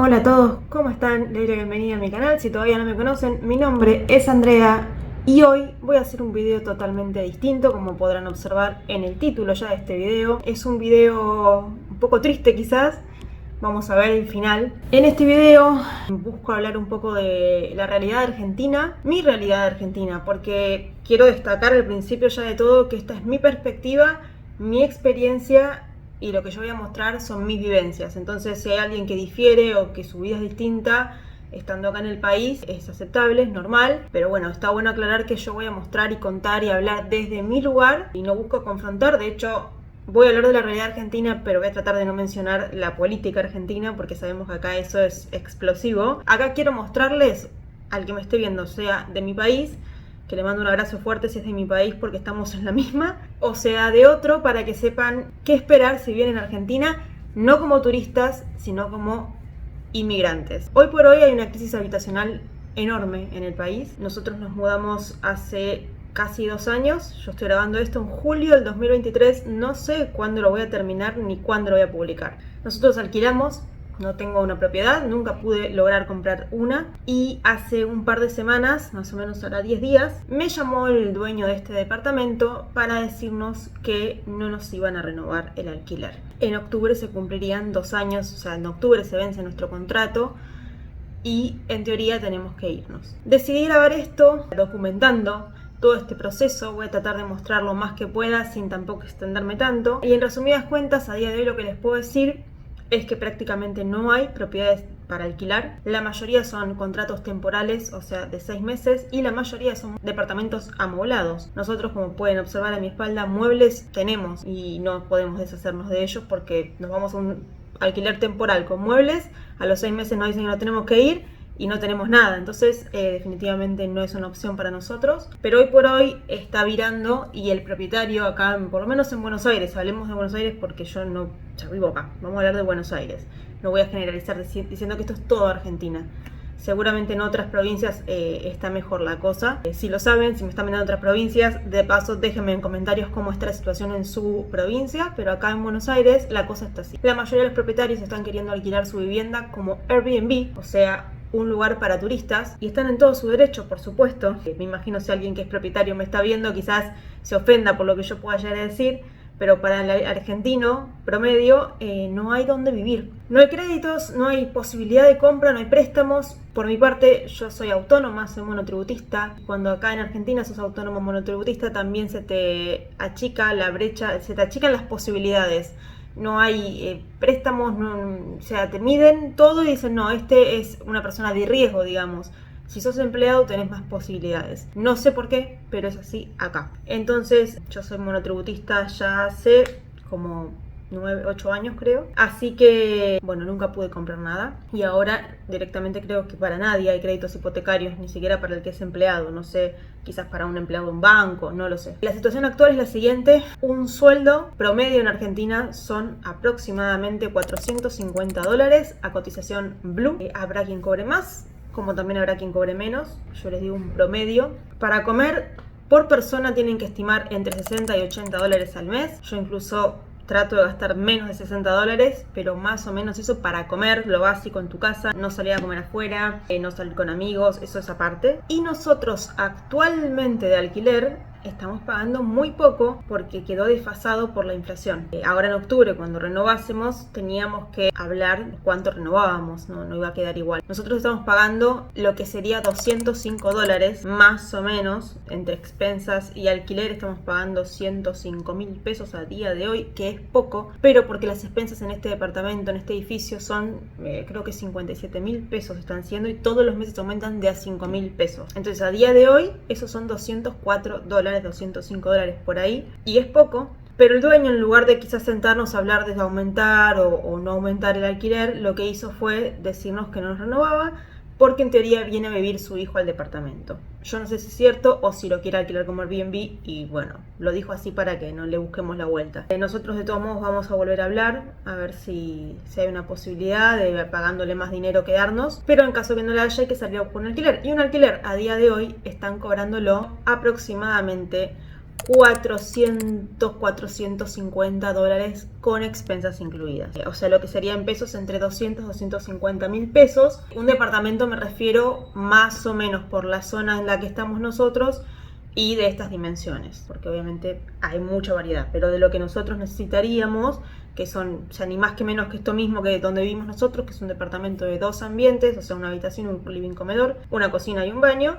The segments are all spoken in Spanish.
Hola a todos, ¿cómo están? Les doy la bienvenida a mi canal. Si todavía no me conocen, mi nombre es Andrea y hoy voy a hacer un video totalmente distinto, como podrán observar en el título ya de este video. Es un video un poco triste quizás, vamos a ver el final. En este video busco hablar un poco de la realidad argentina, mi realidad argentina, porque quiero destacar al principio ya de todo que esta es mi perspectiva, mi experiencia y lo que yo voy a mostrar son mis vivencias. Entonces, si hay alguien que difiere o que su vida es distinta estando acá en el país, es aceptable, es normal, pero bueno, está bueno aclarar que yo voy a mostrar y contar y hablar desde mi lugar y no busco confrontar. De hecho, voy a hablar de la realidad argentina, pero voy a tratar de no mencionar la política argentina porque sabemos que acá eso es explosivo. Acá quiero mostrarles, al que me esté viendo, sea de mi país, que le mando un abrazo fuerte si es de mi país porque estamos en la misma, o sea de otro, para que sepan qué esperar si vienen a Argentina, no como turistas, sino como inmigrantes. Hoy por hoy hay una crisis habitacional enorme en el país. Nosotros nos mudamos hace casi 2 años. Yo estoy grabando esto en julio del 2023. No sé cuándo lo voy a terminar ni cuándo lo voy a publicar. Nosotros alquilamos. No tengo una propiedad, nunca pude lograr comprar una. Y hace un par de semanas, más o menos ahora 10 días, me llamó el dueño de este departamento para decirnos que no nos iban a renovar el alquiler. En octubre se cumplirían 2 años, o sea, en octubre se vence nuestro contrato y en teoría tenemos que irnos. Decidí grabar esto documentando todo este proceso. Voy a tratar de mostrar lo más que pueda sin tampoco extenderme tanto. Y en resumidas cuentas, a día de hoy lo que les puedo decir es que prácticamente no hay propiedades para alquilar. La mayoría son contratos temporales, o sea, de 6 meses, y la mayoría son departamentos amoblados. Nosotros, como pueden observar a mi espalda, muebles tenemos y no podemos deshacernos de ellos porque nos vamos a un alquiler temporal con muebles. A los 6 meses nos dicen que no tenemos que ir y no tenemos nada, entonces definitivamente no es una opción para nosotros. Pero hoy por hoy está virando y el propietario acá, por lo menos en Buenos Aires, hablemos de Buenos Aires porque yo no ya vivo acá, vamos a hablar de Buenos Aires, no voy a generalizar diciendo que esto es todo Argentina. Seguramente en otras provincias está mejor la cosa. Si lo saben, si me están viendo en otras provincias, de paso déjenme en comentarios cómo está la situación en su provincia, pero acá en Buenos Aires la cosa está así. La mayoría de los propietarios están queriendo alquilar su vivienda como Airbnb, o sea, un lugar para turistas, y están en todo su derecho, por supuesto. Me imagino si alguien que es propietario me está viendo, quizás se ofenda por lo que yo pueda llegar a decir, pero para el argentino promedio no hay dónde vivir. No hay créditos, no hay posibilidad de compra, no hay préstamos. Por mi parte, yo soy autónoma, soy monotributista. Cuando acá en Argentina sos autónomo monotributista, también se te achica la brecha, se te achican las posibilidades. No hay préstamos, o sea, te miden todo y dicen, no, este es una persona de riesgo, digamos. Si sos empleado tenés más posibilidades. No sé por qué, pero es así acá. Entonces, yo soy monotributista ya hace como 8 años creo. Así que, bueno, nunca pude comprar nada. Y ahora directamente creo que para nadie hay créditos hipotecarios, ni siquiera para el que es empleado. No sé, quizás para un empleado de un banco, no lo sé. La situación actual es la siguiente. Un sueldo promedio en Argentina son aproximadamente $450 a cotización blue. Habrá quien cobre más, como también habrá quien cobre menos. Yo les digo un promedio. Para comer por persona tienen que estimar entre $60 y $80 al mes. Yo incluso trato de gastar menos de $60, pero más o menos eso para comer, lo básico en tu casa, no salir a comer afuera, no salir con amigos, eso es aparte. Y nosotros actualmente de alquiler estamos pagando muy poco porque quedó desfasado por la inflación. Ahora en octubre, cuando renovásemos, teníamos que hablar cuánto renovábamos, no iba a quedar igual. Nosotros estamos pagando lo que sería $205, más o menos, entre expensas y alquiler estamos pagando 105.000 pesos a día de hoy, que es poco, pero porque las expensas en este departamento, en este edificio, son creo que 57.000 pesos están siendo, y todos los meses aumentan de a 5.000 pesos. Entonces a día de hoy esos son $204, $205 por ahí, y es poco. Pero el dueño, en lugar de quizás sentarnos a hablar de aumentar o no aumentar el alquiler, lo que hizo fue decirnos que no nos renovaba porque en teoría viene a vivir su hijo al departamento. Yo no sé si es cierto o si lo quiere alquilar como Airbnb, y bueno, lo dijo así para que no le busquemos la vuelta. Nosotros de todos modos vamos a volver a hablar, a ver si hay una posibilidad de pagándole más dinero quedarnos, pero en caso que no la haya hay que salir a buscar un alquiler. Y un alquiler a día de hoy están cobrándolo aproximadamente 400, 450 dólares con expensas incluidas. O sea, lo que sería en pesos entre 200 y 250 mil pesos. Un departamento me refiero más o menos por la zona en la que estamos nosotros y de estas dimensiones, porque obviamente hay mucha variedad, pero de lo que nosotros necesitaríamos, que son, o sea, ni más que menos que esto mismo que donde vivimos nosotros, que es un departamento de 2 ambientes, o sea, una habitación, un living comedor, una cocina y un baño,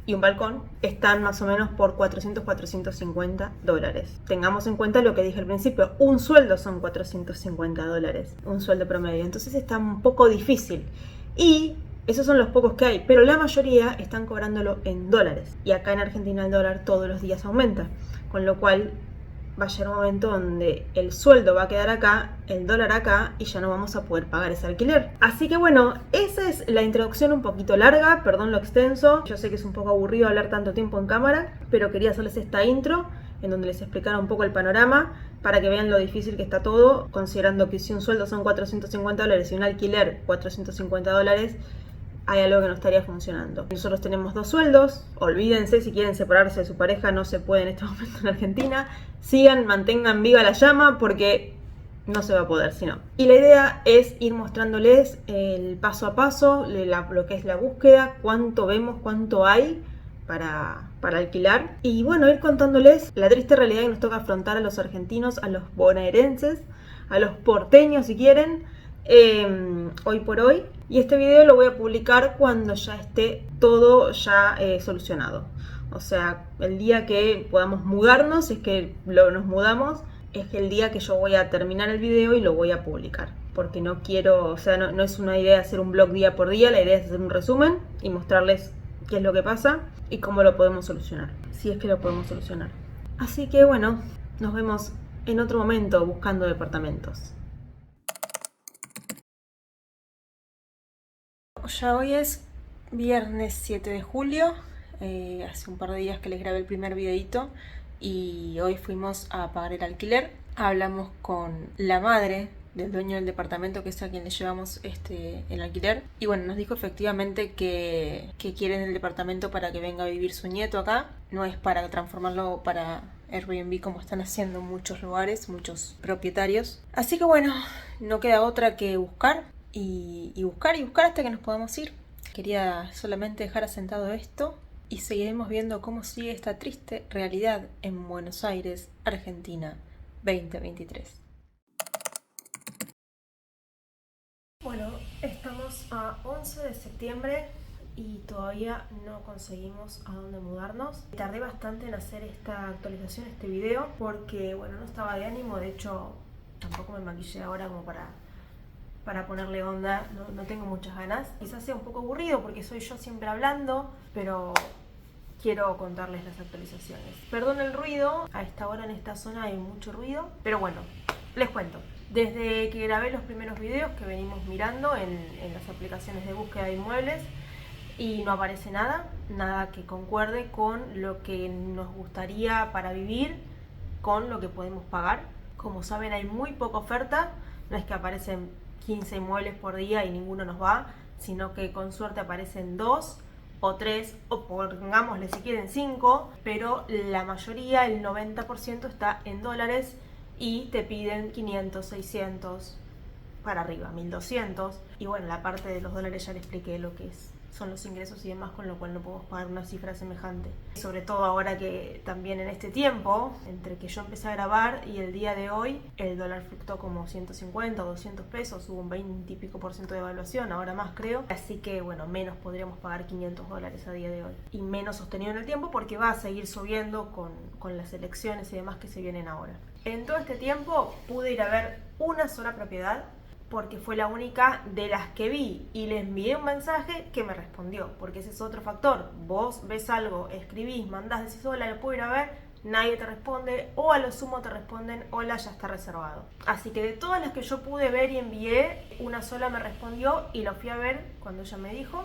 y un balcón, están más o menos por 400, 450 dólares. Tengamos en cuenta lo que dije al principio, un sueldo son 450 dólares, un sueldo promedio, entonces está un poco difícil. Y esos son los pocos que hay, pero la mayoría están cobrándolo en dólares. Y acá en Argentina el dólar todos los días aumenta, con lo cual va a llegar un momento donde el sueldo va a quedar acá, el dólar acá, y ya no vamos a poder pagar ese alquiler. Así que bueno, esa es la introducción un poquito larga, perdón lo extenso. Yo sé que es un poco aburrido hablar tanto tiempo en cámara, pero quería hacerles esta intro en donde les explicara un poco el panorama para que vean lo difícil que está todo, considerando que si un sueldo son 450 dólares y un alquiler 450 dólares, hay algo que no estaría funcionando. Nosotros tenemos 2 sueldos, olvídense, si quieren separarse de su pareja no se puede en este momento en Argentina. Sigan, mantengan viva la llama porque no se va a poder si no. Y la idea es ir mostrándoles el paso a paso, lo que es la búsqueda, cuánto vemos, cuánto hay para alquilar. Y bueno, ir contándoles la triste realidad que nos toca afrontar a los argentinos, a los bonaerenses, a los porteños si quieren, hoy por hoy. Y este video lo voy a publicar cuando ya esté todo ya solucionado. O sea, el día que podamos mudarnos, es que nos mudamos, es el día que yo voy a terminar el video y lo voy a publicar. Porque no quiero, o sea, no es una idea hacer un vlog día por día, la idea es hacer un resumen y mostrarles qué es lo que pasa y cómo lo podemos solucionar, si es que lo podemos solucionar. Así que bueno, nos vemos en otro momento buscando departamentos. Ya hoy es viernes 7 de julio, hace un par de días que les grabé el primer videito y hoy fuimos a pagar el alquiler. Hablamos con la madre del dueño del departamento, que es a quien le llevamos el alquiler, y bueno, nos dijo efectivamente que quieren el departamento para que venga a vivir su nieto acá, no es para transformarlo para Airbnb como están haciendo muchos lugares, muchos propietarios. Así que bueno, no queda otra que buscar y buscar hasta que nos podamos ir. Quería solamente dejar asentado esto y seguiremos viendo cómo sigue esta triste realidad en Buenos Aires, Argentina, 2023. Bueno, estamos a 11 de septiembre y todavía no conseguimos a dónde mudarnos. Tardé bastante en hacer esta actualización, este video, porque bueno, no estaba de ánimo. De hecho, tampoco me maquillé ahora como para ponerle onda, no tengo muchas ganas. Quizás sea un poco aburrido porque soy yo siempre hablando, pero quiero contarles las actualizaciones. Perdón el ruido, a esta hora en esta zona hay mucho ruido, pero bueno, les cuento. Desde que grabé los primeros videos que venimos mirando en las aplicaciones de búsqueda de inmuebles y no aparece nada que concuerde con lo que nos gustaría para vivir, con lo que podemos pagar. Como saben, hay muy poca oferta, no es que aparecen 15 inmuebles por día y ninguno nos va, sino que con suerte aparecen 2 o 3 o pongámosle si quieren 5, pero la mayoría, el 90% está en dólares y te piden 500, 600 para arriba, 1200. Y bueno, la parte de los dólares ya le expliqué lo que son los ingresos y demás, con lo cual no podemos pagar una cifra semejante. Sobre todo ahora que también en este tiempo, entre que yo empecé a grabar y el día de hoy, el dólar fluctuó como 150 o 200 pesos, hubo un 20 y pico % de evaluación, ahora más creo. Así que bueno, menos podríamos pagar 500 dólares a día de hoy. Y menos sostenido en el tiempo porque va a seguir subiendo con las elecciones y demás que se vienen ahora. En todo este tiempo pude ir a ver una sola propiedad, porque fue la única de las que vi y le envié un mensaje que me respondió, porque ese es otro factor. Vos ves algo, escribís, mandás, decís hola, lo puedo ir a ver, nadie te responde, o a lo sumo te responden hola, ya está reservado. Así que de todas las que yo pude ver y envié, una sola me respondió y lo fui a ver cuando ella me dijo.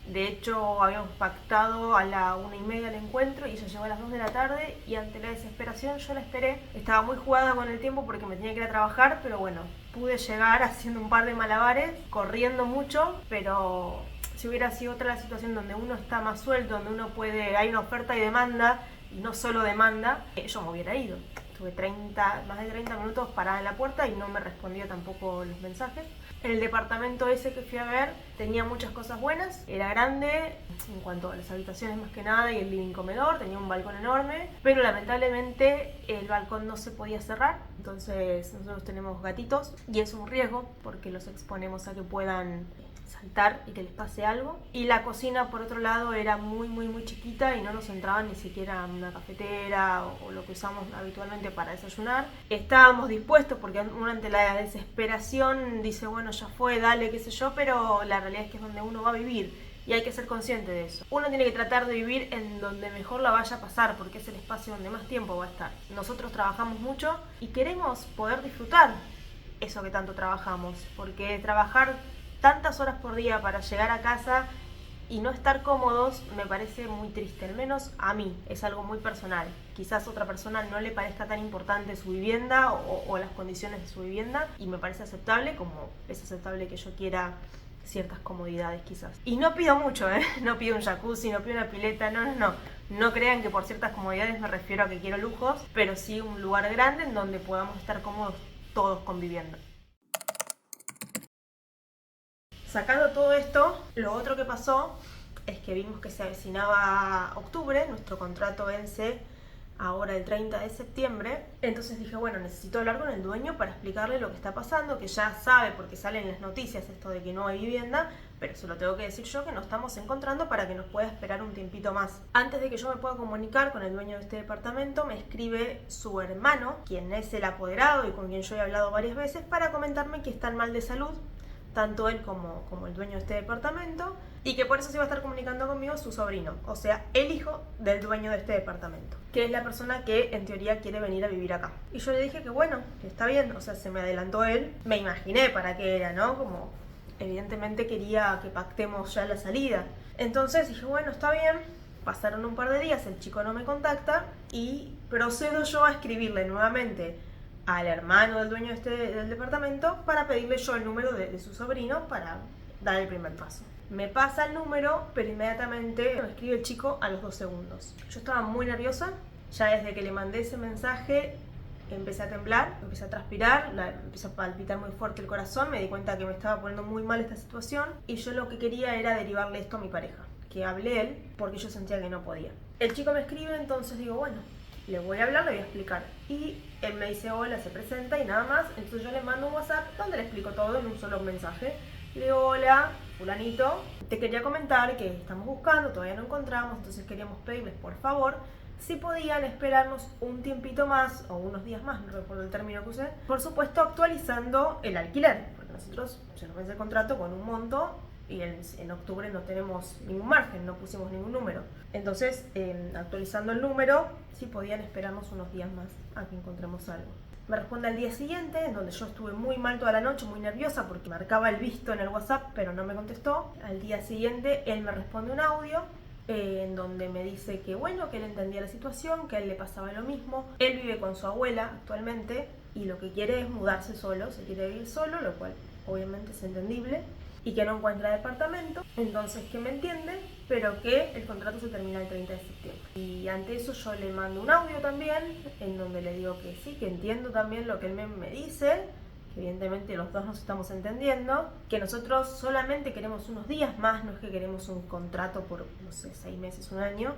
De hecho, habíamos pactado a la 1:30 el encuentro y ella llegó a las 2 de la tarde y ante la desesperación yo la esperé. Estaba muy jugada con el tiempo porque me tenía que ir a trabajar, pero bueno, pude llegar haciendo un par de malabares, corriendo mucho, pero si hubiera sido otra la situación donde uno está más suelto, donde uno puede, hay una oferta y demanda y no solo demanda, yo me hubiera ido. Estuve más de 30 minutos parada en la puerta y no me respondía tampoco los mensajes. El departamento ese que fui a ver tenía muchas cosas buenas, era grande en cuanto a las habitaciones más que nada y el living comedor, tenía un balcón enorme, pero lamentablemente el balcón no se podía cerrar, entonces nosotros tenemos gatitos y es un riesgo porque los exponemos a que puedan saltar y que les pase algo. Y la cocina por otro lado era muy chiquita y no nos entraba ni siquiera una cafetera o lo que usamos habitualmente para desayunar. Estábamos dispuestos porque uno ante la desesperación dice bueno ya fue, dale, qué sé yo, pero la realidad es que es donde uno va a vivir y hay que ser consciente de eso. Uno tiene que tratar de vivir en donde mejor la vaya a pasar porque es el espacio donde más tiempo va a estar. Nosotros trabajamos mucho y queremos poder disfrutar eso que tanto trabajamos, porque trabajar tantas horas por día para llegar a casa y no estar cómodos me parece muy triste, al menos a mí, es algo muy personal. Quizás a otra persona no le parezca tan importante su vivienda o las condiciones de su vivienda y me parece aceptable como es aceptable que yo quiera ciertas comodidades quizás. Y no pido mucho, no pido un jacuzzi, no pido una pileta, no crean que por ciertas comodidades me refiero a que quiero lujos, pero sí un lugar grande en donde podamos estar cómodos todos conviviendo. Sacando todo esto, lo otro que pasó es que vimos que se avecinaba octubre, nuestro contrato vence ahora el 30 de septiembre, entonces dije, bueno, necesito hablar con el dueño para explicarle lo que está pasando, que ya sabe porque salen las noticias esto de que no hay vivienda, pero se lo tengo que decir yo que nos estamos encontrando para que nos pueda esperar un tiempito más. Antes de que yo me pueda comunicar con el dueño de este departamento, me escribe su hermano, quien es el apoderado y con quien yo he hablado varias veces, para comentarme que están mal de salud, tanto él como el dueño de este departamento, y que por eso se iba a estar comunicando conmigo su sobrino, o sea, el hijo del dueño de este departamento, que es la persona que en teoría quiere venir a vivir acá. Y yo le dije que bueno, que está bien, o sea, se me adelantó él, me imaginé para qué era, ¿no? Como evidentemente quería que pactemos ya la salida. Entonces dije, bueno, está bien, pasaron un par de días, el chico no me contacta y procedo yo a escribirle nuevamente al hermano del dueño del departamento para pedirle yo el número de su sobrino para dar el primer paso. Me pasa el número, pero inmediatamente me escribe el chico a los 2 segundos. Yo estaba muy nerviosa, ya desde que le mandé ese mensaje empecé a temblar, empecé a transpirar, empezó a palpitar muy fuerte el corazón, me di cuenta que me estaba poniendo muy mal esta situación y yo lo que quería era derivarle esto a mi pareja, que hablé él porque yo sentía que no podía. El chico me escribe, entonces digo, bueno, le voy a hablar, le voy a explicar. Y él me dice hola, se presenta y nada más. Entonces yo le mando un WhatsApp donde le explico todo en un solo mensaje. Le digo, hola, fulanito, te quería comentar que estamos buscando, todavía no encontramos, entonces queríamos pedirles por favor si podían esperarnos un tiempito más o unos días más, no recuerdo el término que usé. Por supuesto actualizando el alquiler, porque nosotros se nos vence el contrato con un monto y en octubre no tenemos ningún margen, no pusimos ningún número. Entonces, actualizando el número, sí podían esperarnos unos días más a que encontremos algo. Me responde al día siguiente, en donde yo estuve muy mal toda la noche, muy nerviosa porque marcaba el visto en el WhatsApp, pero no me contestó. Al día siguiente, él me responde un audio en donde me dice que bueno, que él entendía la situación, que a él le pasaba lo mismo. Él vive con su abuela actualmente y lo que quiere es mudarse solo, se quiere vivir solo, lo cual obviamente es entendible, y que no encuentra departamento, entonces que me entiende, pero que el contrato se termina el 30 de septiembre. Y ante eso yo le mando un audio también, en donde le digo que sí, que entiendo también lo que él me dice, que evidentemente los dos nos estamos entendiendo, que nosotros solamente queremos unos días más, no es que queremos un contrato por, no sé, 6 meses, un año,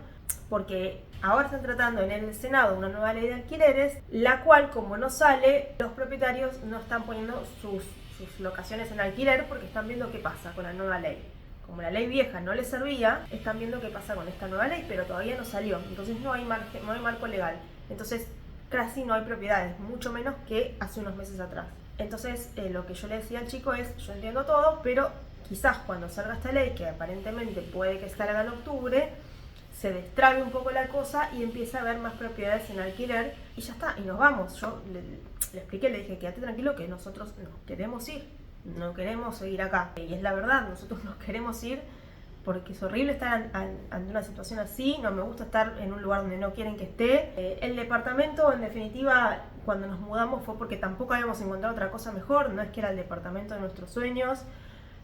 porque ahora están tratando en el Senado una nueva ley de alquileres, la cual, como no sale, los propietarios no están poniendo sus locaciones en alquiler porque están viendo qué pasa con la nueva ley. Como la ley vieja no les servía, están viendo qué pasa con esta nueva ley, pero todavía no salió, entonces no hay marco legal. Entonces casi no hay propiedades, mucho menos que hace unos meses atrás. Entonces lo que yo le decía al chico es, yo entiendo todo, pero quizás cuando salga esta ley, que aparentemente puede que salga en octubre, se destrabe un poco la cosa y empieza a haber más propiedades en alquiler y ya está, y nos vamos. Yo le expliqué, le dije, quédate tranquilo que nosotros nos queremos ir, no queremos seguir acá. Y es la verdad, nosotros nos queremos ir porque es horrible estar ante una situación así, no me gusta estar en un lugar donde no quieren que esté. El departamento, en definitiva, cuando nos mudamos fue porque tampoco habíamos encontrado otra cosa mejor, no es que era el departamento de nuestros sueños,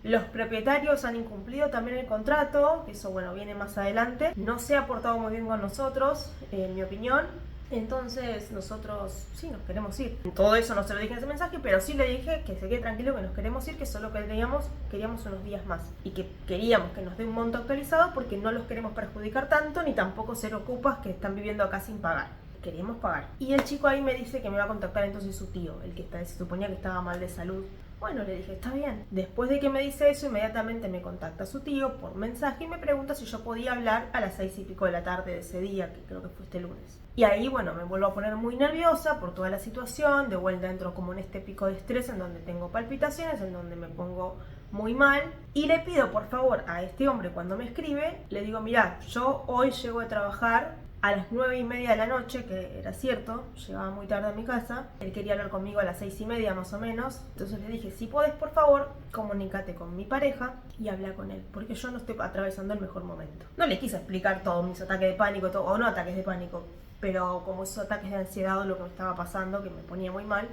Los propietarios han incumplido también el contrato, eso bueno, viene más adelante. No se ha portado muy bien con nosotros, en mi opinión. Entonces nosotros sí nos queremos ir. Todo eso no se lo dije en ese mensaje, pero sí le dije que se quede tranquilo, que nos queremos ir, que solo queríamos unos días más. Y que queríamos que nos dé un monto actualizado porque no los queremos perjudicar tanto, ni tampoco ser ocupas que están viviendo acá sin pagar. Queríamos pagar. Y el chico ahí me dice que me va a contactar entonces su tío, el que se suponía que estaba mal de salud. Bueno, le dije, está bien. Después de que me dice eso, inmediatamente me contacta su tío por mensaje y me pregunta si yo podía hablar a las 6 y pico de la tarde de ese día, que creo que fue este lunes. Y ahí, bueno, me vuelvo a poner muy nerviosa por toda la situación. De vuelta entro como en este pico de estrés en donde tengo palpitaciones, en donde me pongo muy mal. Y le pido, por favor, a este hombre cuando me escribe, le digo, mirá, yo hoy llego a trabajar a las 9:30 de la noche, que era cierto, llegaba muy tarde a mi casa. Él quería hablar conmigo a las 6:30 más o menos. Entonces le dije, si podés, por favor, comunícate con mi pareja y habla con él, porque yo no estoy atravesando el mejor momento. No le quise explicar todos mis ataques de pánico, o no ataques de pánico, pero como esos ataques de ansiedad o lo que me estaba pasando, que me ponía muy mal.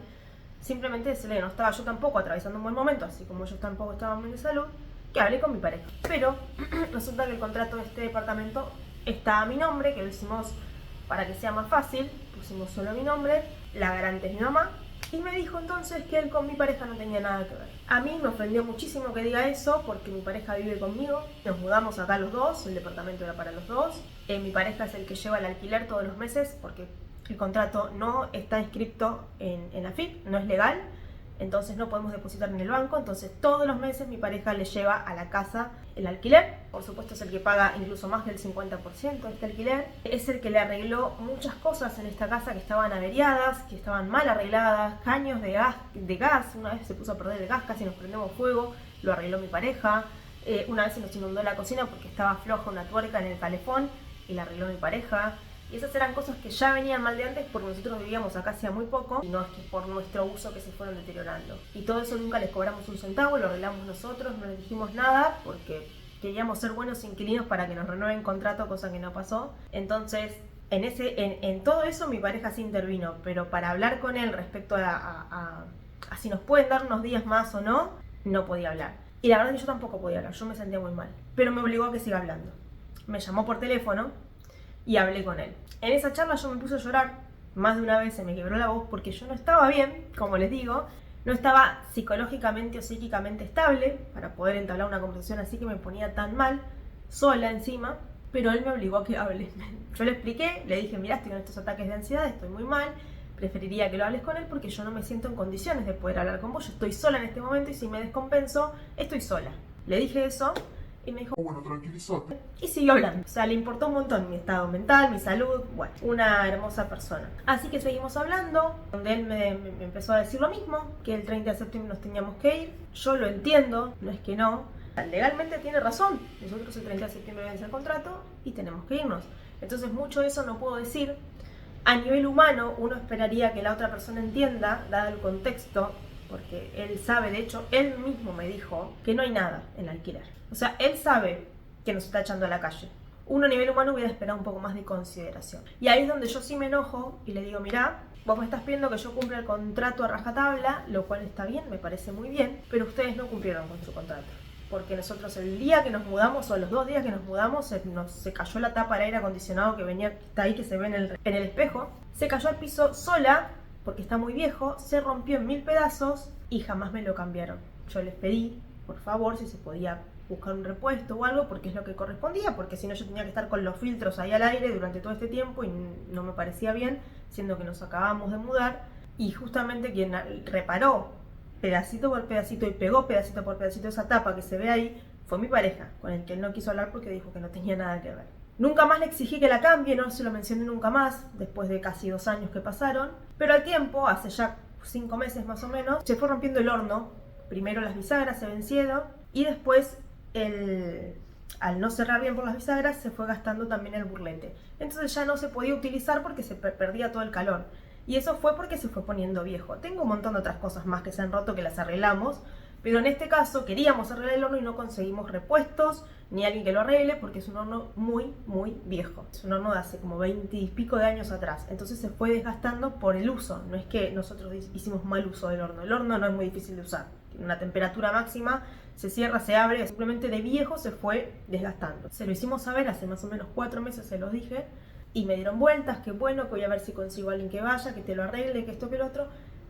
Simplemente decirle que no estaba yo tampoco atravesando un buen momento, así como ellos tampoco estaban bien de salud, que hablé con mi pareja. Pero resulta que el contrato de este departamento está a mi nombre, que lo hicimos para que sea más fácil, pusimos solo mi nombre, la garante es mi mamá, y me dijo entonces que él con mi pareja no tenía nada que ver. A mí me ofendió muchísimo que diga eso, porque mi pareja vive conmigo, nos mudamos acá los dos, el departamento era para los dos, mi pareja es el que lleva el alquiler todos los meses, porque el contrato no está inscrito en la AFIP, no es legal, entonces no podemos depositar en el banco, entonces todos los meses mi pareja le lleva a la casa el alquiler. Por supuesto es el que paga incluso más del 50% de este alquiler. Es el que le arregló muchas cosas en esta casa que estaban averiadas, que estaban mal arregladas, caños de gas, una vez se puso a perder el gas, casi nos prendemos fuego, lo arregló mi pareja. Una vez se nos inundó la cocina porque estaba floja una tuerca en el calefón y la arregló mi pareja. Y esas eran cosas que ya venían mal de antes porque nosotros vivíamos acá hacía muy poco y no es que por nuestro uso que se fueron deteriorando. Y todo eso nunca les cobramos un centavo, lo arreglamos nosotros, no les dijimos nada porque queríamos ser buenos inquilinos para que nos renueven contrato, cosa que no pasó. Entonces, en todo eso mi pareja sí intervino, pero para hablar con él respecto a si nos pueden dar unos días más o no, no podía hablar. Y la verdad es que yo tampoco podía hablar, yo me sentía muy mal, pero me obligó a que siga hablando. Me llamó por teléfono y hablé con él. En esa charla yo me puse a llorar, más de una vez se me quebró la voz porque yo no estaba bien, como les digo, no estaba psicológicamente o psíquicamente estable para poder entablar una conversación así que me ponía tan mal, sola encima, pero él me obligó a que hable. Yo le expliqué, le dije, mirá, estoy con estos ataques de ansiedad, estoy muy mal, preferiría que lo hables con él porque yo no me siento en condiciones de poder hablar con vos, yo estoy sola en este momento y si me descompenso, estoy sola. Le dije eso. Y me dijo, bueno, tranquilízate. Y siguió hablando. O sea, le importó un montón mi estado mental, mi salud. Bueno, una hermosa persona. Así que seguimos hablando, donde él me empezó a decir lo mismo, que el 30 de septiembre nos teníamos que ir. Yo lo entiendo, no es que no. Legalmente tiene razón. Nosotros el 30 de septiembre vence el contrato y tenemos que irnos. Entonces mucho de eso no puedo decir. A nivel humano, uno esperaría que la otra persona entienda, dado el contexto, porque él sabe, de hecho, él mismo me dijo que no hay nada en el alquiler. O sea, él sabe que nos está echando a la calle. Uno a nivel humano hubiera esperado un poco más de consideración. Y ahí es donde yo sí me enojo y le digo, mirá, vos me estás pidiendo que yo cumpla el contrato a rajatabla, lo cual está bien, me parece muy bien, pero ustedes no cumplieron con su contrato. Porque nosotros el día que nos mudamos, o a los 2 días que nos mudamos, se cayó la tapa del aire acondicionado que venía, está ahí, que se ve en el espejo. Se cayó al piso sola, porque está muy viejo, se rompió en 1000 pedazos y jamás me lo cambiaron. Yo les pedí, por favor, si se podía buscar un repuesto o algo, porque es lo que correspondía, porque si no yo tenía que estar con los filtros ahí al aire durante todo este tiempo y no me parecía bien, siendo que nos acabamos de mudar. Y justamente quien reparó pedacito por pedacito y pegó pedacito por pedacito esa tapa que se ve ahí fue mi pareja, con el que él no quiso hablar porque dijo que no tenía nada que ver. Nunca más le exigí que la cambie, no se lo mencioné nunca más, después de casi 2 años que pasaron, pero al tiempo, hace ya 5 meses más o menos, se fue rompiendo el horno. Primero las bisagras se vencieron y después al no cerrar bien por las bisagras se fue gastando también el burlete. Entonces ya no se podía utilizar porque se perdía todo el calor. Y eso fue porque se fue poniendo viejo. Tengo un montón de otras cosas más que se han roto que las arreglamos, pero en este caso queríamos arreglar el horno y no conseguimos repuestos ni alguien que lo arregle porque es un horno muy, muy viejo. Es un horno de hace como 20 y pico de años atrás. Entonces se fue desgastando por el uso. No es que nosotros hicimos mal uso del horno. El horno no es muy difícil de usar. Tiene una temperatura máxima se cierra, se abre, simplemente de viejo se fue desgastando. Se lo hicimos saber hace más o menos 4 meses, se los dije, y me dieron vueltas, que bueno, que voy a ver si consigo a alguien que vaya, que te lo arregle, que esto, que lo otro.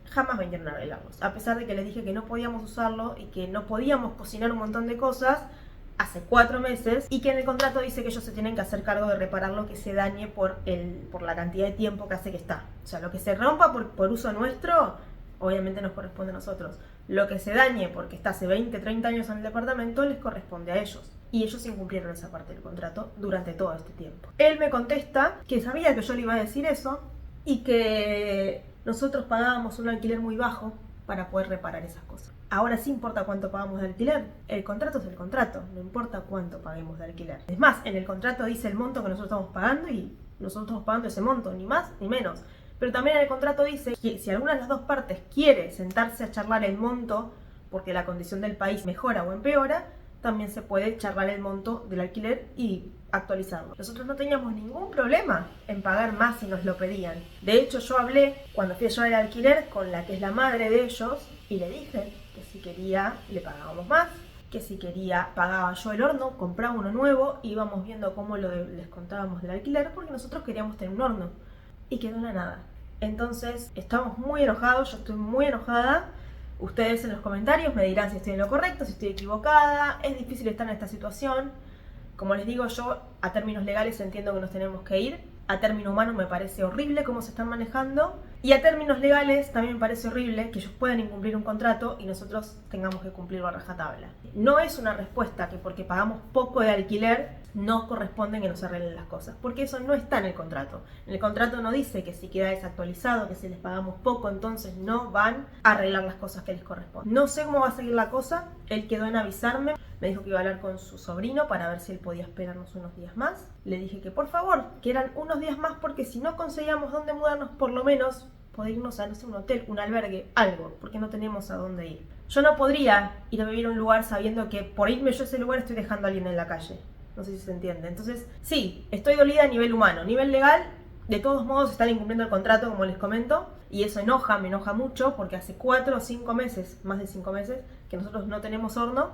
Jamás vinieron a arreglarlos, a pesar de que les dije que no podíamos usarlo y que no podíamos cocinar un montón de cosas hace 4 meses, y que en el contrato dice que ellos se tienen que hacer cargo de reparar lo que se dañe por la cantidad de tiempo que hace que está. O sea, lo que se rompa por uso nuestro, obviamente nos corresponde a nosotros. Lo que se dañe porque está hace 20, 30 años en el departamento, les corresponde a ellos. Y ellos incumplieron esa parte del contrato durante todo este tiempo. Él me contesta que sabía que yo le iba a decir eso y que nosotros pagábamos un alquiler muy bajo para poder reparar esas cosas. Ahora sí importa cuánto pagamos de alquiler. El contrato es el contrato, no importa cuánto paguemos de alquiler. Es más, en el contrato dice el monto que nosotros estamos pagando y nosotros estamos pagando ese monto, ni más ni menos. Pero también en el contrato dice que si alguna de las dos partes quiere sentarse a charlar el monto porque la condición del país mejora o empeora, también se puede charlar el monto del alquiler y actualizarlo. Nosotros no teníamos ningún problema en pagar más si nos lo pedían. De hecho, yo hablé cuando fui a llevar el alquiler con la que es la madre de ellos y le dije que si quería le pagábamos más, que si quería pagaba yo el horno, compraba uno nuevo, íbamos viendo cómo les contábamos del alquiler porque nosotros queríamos tener un horno y quedó en la nada. Entonces estamos muy enojados, yo estoy muy enojada. Ustedes en los comentarios me dirán si estoy en lo correcto, si estoy equivocada. Es difícil estar en esta situación. Como les digo, yo a términos legales entiendo que nos tenemos que ir. A término humano me parece horrible cómo se están manejando. Y a términos legales también me parece horrible que ellos puedan incumplir un contrato y nosotros tengamos que cumplirlo a rajatabla. No es una respuesta que porque pagamos poco de alquiler no corresponde que nos arreglen las cosas, porque eso no está en el contrato. En el contrato no dice que si queda desactualizado, que si les pagamos poco, entonces no van a arreglar las cosas que les corresponden. No sé cómo va a seguir la cosa. Él quedó en avisarme, me dijo que iba a hablar con su sobrino para ver si él podía esperarnos unos días más. Le dije que por favor, que eran unos días más, porque si no conseguíamos dónde mudarnos, por lo menos poder irnos a, no sé, un hotel, un albergue, algo, porque no tenemos a dónde ir. Yo no podría ir a vivir a un lugar sabiendo que por irme yo a ese lugar estoy dejando a alguien en la calle. No sé si se entiende. Entonces, sí, estoy dolida a nivel humano. A nivel legal, de todos modos están incumpliendo el contrato, como les comento, y eso me enoja mucho, porque hace 4 o 5 meses, más de 5 meses, que nosotros no tenemos horno,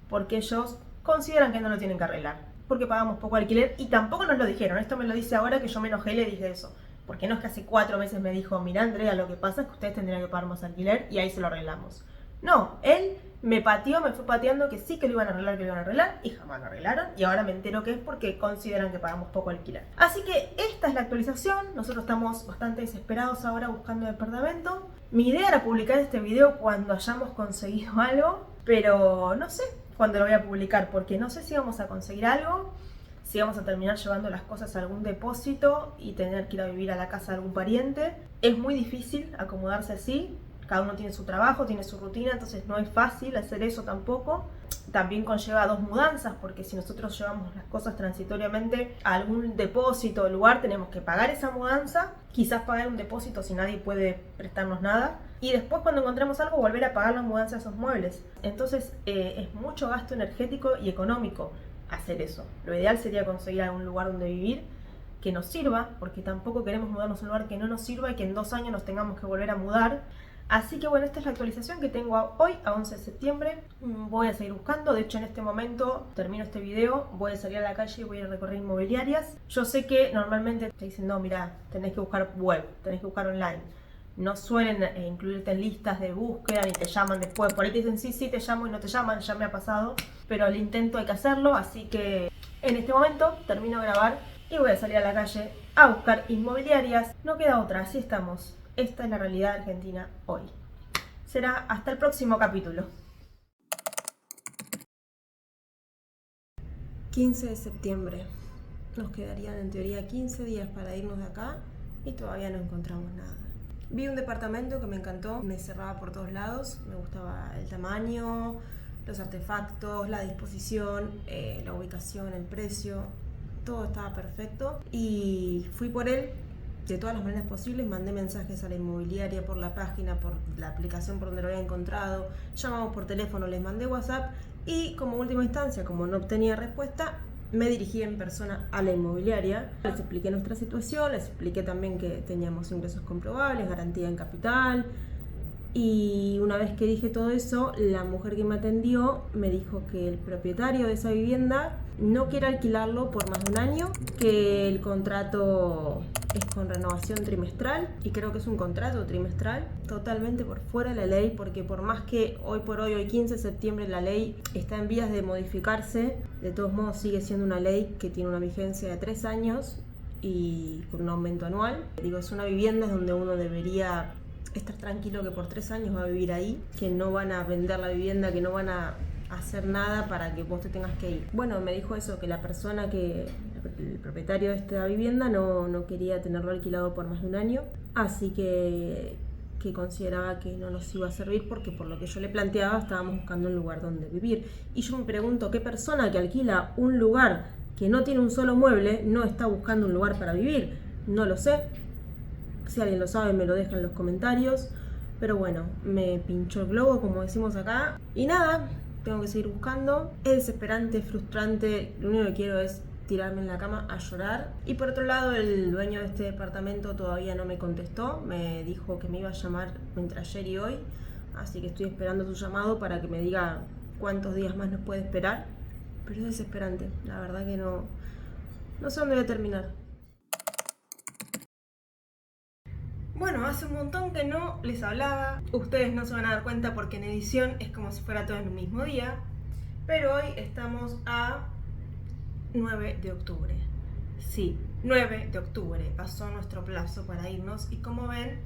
porque ellos consideran que no lo tienen que arreglar, porque pagamos poco alquiler, y tampoco nos lo dijeron. Esto me lo dice ahora que yo me enojé y le dije eso. Porque no es que hace 4 meses me dijo, mira Andrea, lo que pasa es que ustedes tendrían que pagar más alquiler, y ahí se lo arreglamos. No, él me pateó, me fue pateando que sí que lo iban a arreglar, y jamás lo arreglaron, y ahora me entero que es porque consideran que pagamos poco alquiler. Así que esta es la actualización. Nosotros estamos bastante desesperados ahora buscando departamento. Mi idea era publicar este video cuando hayamos conseguido algo, pero no sé cuándo lo voy a publicar, porque no sé si vamos a conseguir algo, si vamos a terminar llevando las cosas a algún depósito y tener que ir a vivir a la casa de algún pariente. Es muy difícil acomodarse así. Cada uno tiene su trabajo, tiene su rutina, entonces no es fácil hacer eso tampoco. También conlleva 2 mudanzas, porque si nosotros llevamos las cosas transitoriamente a algún depósito o lugar, tenemos que pagar esa mudanza, quizás pagar un depósito si nadie puede prestarnos nada, y después cuando encontremos algo volver a pagar la mudanza de esos muebles. Entonces es mucho gasto energético y económico hacer eso. Lo ideal sería conseguir algún lugar donde vivir que nos sirva, porque tampoco queremos mudarnos a un lugar que no nos sirva y que en 2 años nos tengamos que volver a mudar. Así que bueno, esta es la actualización que tengo hoy, a 11 de septiembre. Voy a seguir buscando. De hecho, en este momento termino este video, voy a salir a la calle y voy a recorrer inmobiliarias. Yo sé que normalmente te dicen, no, mira, tenés que buscar web, tenés que buscar online. No suelen incluirte en listas de búsqueda ni te llaman después. Por ahí te dicen sí, te llamo y no te llaman, ya me ha pasado. Pero el intento hay que hacerlo, así que en este momento termino de grabar y voy a salir a la calle a buscar inmobiliarias. No queda otra, así estamos. Esta es la realidad argentina hoy. Será hasta el próximo capítulo. 15 de septiembre. Nos quedarían en teoría 15 días para irnos de acá y todavía no encontramos nada. Vi un departamento que me encantó, me cerraba por todos lados, me gustaba el tamaño, los artefactos, la disposición, la ubicación, el precio, todo estaba perfecto y fui por él. De todas las maneras posibles, mandé mensajes a la inmobiliaria por la página, por la aplicación por donde lo había encontrado, llamamos por teléfono, les mandé WhatsApp y como última instancia, como no obtenía respuesta, me dirigí en persona a la inmobiliaria. Les expliqué nuestra situación, les expliqué también que teníamos ingresos comprobables, garantía en capital, Y una vez que dije todo eso, la mujer que me atendió me dijo que el propietario de esa vivienda no quiere alquilarlo por más de un año, que el contrato es con renovación trimestral, y creo que es un contrato trimestral, totalmente por fuera de la ley, porque por más que hoy por hoy 15 de septiembre, la ley está en vías de modificarse, de todos modos sigue siendo una ley que tiene una vigencia de 3 años y con un aumento anual. Digo, es una vivienda donde uno debería estar tranquilo que por 3 años va a vivir ahí, que no van a vender la vivienda, que no van a hacer nada para que vos te tengas que ir. Bueno, me dijo eso, que la persona el propietario de esta vivienda no quería tenerlo alquilado por más de un año, así que consideraba que no nos iba a servir porque por lo que yo le planteaba estábamos buscando un lugar donde vivir. Y yo me pregunto, ¿qué persona que alquila un lugar que no tiene un solo mueble no está buscando un lugar para vivir? No lo sé. Si alguien lo sabe me lo deja en los comentarios. Pero bueno, me pinchó el globo, como decimos acá. Y nada, tengo que seguir buscando. Es desesperante, es frustrante. Lo único que quiero es tirarme en la cama a llorar. Y por otro lado, el dueño de este departamento todavía no me contestó. Me dijo que me iba a llamar entre ayer y hoy. Así que estoy esperando su llamado para que me diga cuántos días más nos puede esperar. Pero es desesperante. La verdad que no sé dónde voy a terminar. Bueno, hace un montón que no les hablaba. Ustedes no se van a dar cuenta porque en edición es como si fuera todo en el mismo día. Pero hoy estamos a 9 de octubre. Sí, 9 de octubre. Pasó nuestro plazo para irnos y como ven,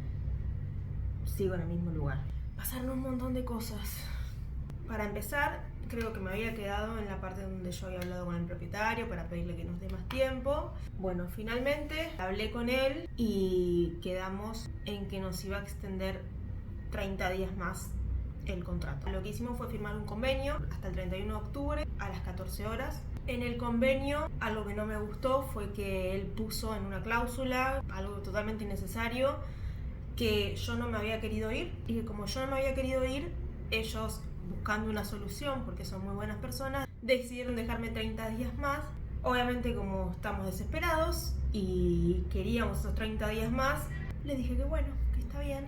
sigo en el mismo lugar. Pasaron un montón de cosas. Para empezar, creo que me había quedado en la parte donde yo había hablado con el propietario para pedirle que nos dé más tiempo. Bueno, finalmente hablé con él y quedamos en que nos iba a extender 30 días más el contrato. Lo que hicimos fue firmar un convenio hasta el 31 de octubre a las 14 horas. En el convenio, algo que no me gustó fue que él puso en una cláusula, algo totalmente innecesario, que yo no me había querido ir y que como yo no me había querido ir, ellos, buscando una solución, porque son muy buenas personas, decidieron dejarme 30 días más. Obviamente, como estamos desesperados y queríamos esos 30 días más, les dije que bueno, que está bien.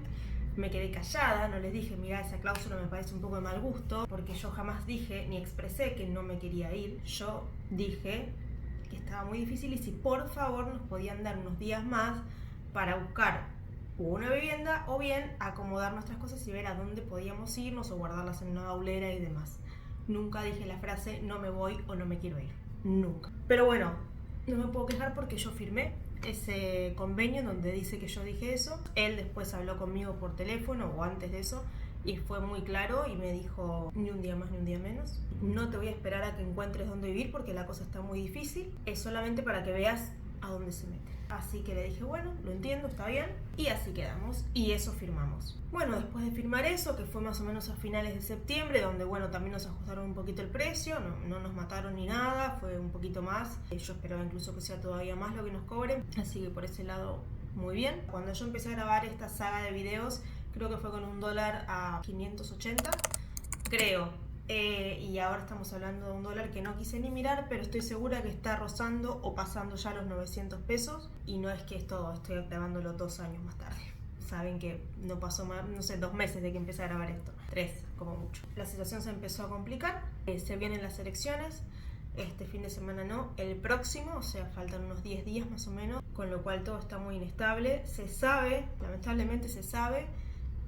Me quedé callada, no les dije, mira, esa cláusula me parece un poco de mal gusto, porque yo jamás dije ni expresé que no me quería ir. Yo dije que estaba muy difícil y si por favor nos podían dar unos días más para buscar una vivienda o bien acomodar nuestras cosas y ver a dónde podíamos irnos o guardarlas en una baulera y demás. Nunca dije la frase no me voy o no me quiero ir, nunca. Pero bueno, no me puedo quejar porque yo firmé ese convenio donde dice que yo dije eso. Él después habló conmigo por teléfono o antes de eso y fue muy claro y me dijo ni un día más ni un día menos. No te voy a esperar a que encuentres dónde vivir porque la cosa está muy difícil. Es solamente para que veas a dónde se mete. Así que le dije, bueno, lo entiendo, está bien. Y así quedamos. Y eso firmamos. Bueno, después de firmar eso, que fue más o menos a finales de septiembre, donde bueno, también nos ajustaron un poquito el precio, no nos mataron ni nada, fue un poquito más. Yo esperaba incluso que sea todavía más lo que nos cobren. Así que por ese lado, muy bien. Cuando yo empecé a grabar esta saga de videos, creo que fue con $1 a 580, creo. Y ahora estamos hablando de $1 que no quise ni mirar, pero estoy segura que está rozando o pasando ya los 900 pesos. Y no es que estoy grabándolo 2 años más tarde. Saben que no pasó más, no sé, 2 meses de que empecé a grabar esto. 3, como mucho. La situación se empezó a complicar. Se vienen las elecciones. Este fin de semana no, el próximo, o sea, faltan unos 10 días más o menos. Con lo cual todo está muy inestable. Se sabe, lamentablemente se sabe,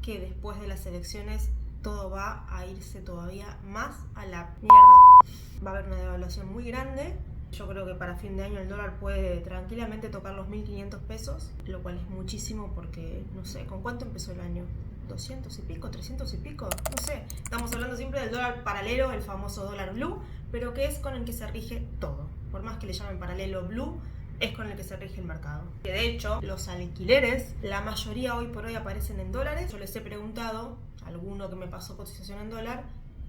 que después de las elecciones todo va a irse todavía más a la mierda. Va a haber una devaluación muy grande. Yo creo que para fin de año el dólar puede tranquilamente tocar los 1.500 pesos, lo cual es muchísimo porque, no sé, ¿con cuánto empezó el año? ¿200 y pico? ¿300 y pico? No sé. Estamos hablando siempre del dólar paralelo, el famoso dólar blue, pero que es con el que se rige todo. Por más que le llamen paralelo blue, es con el que se rige el mercado. De hecho, los alquileres, la mayoría hoy por hoy aparecen en dólares. Yo les he preguntado a alguno que me pasó cotización en dólar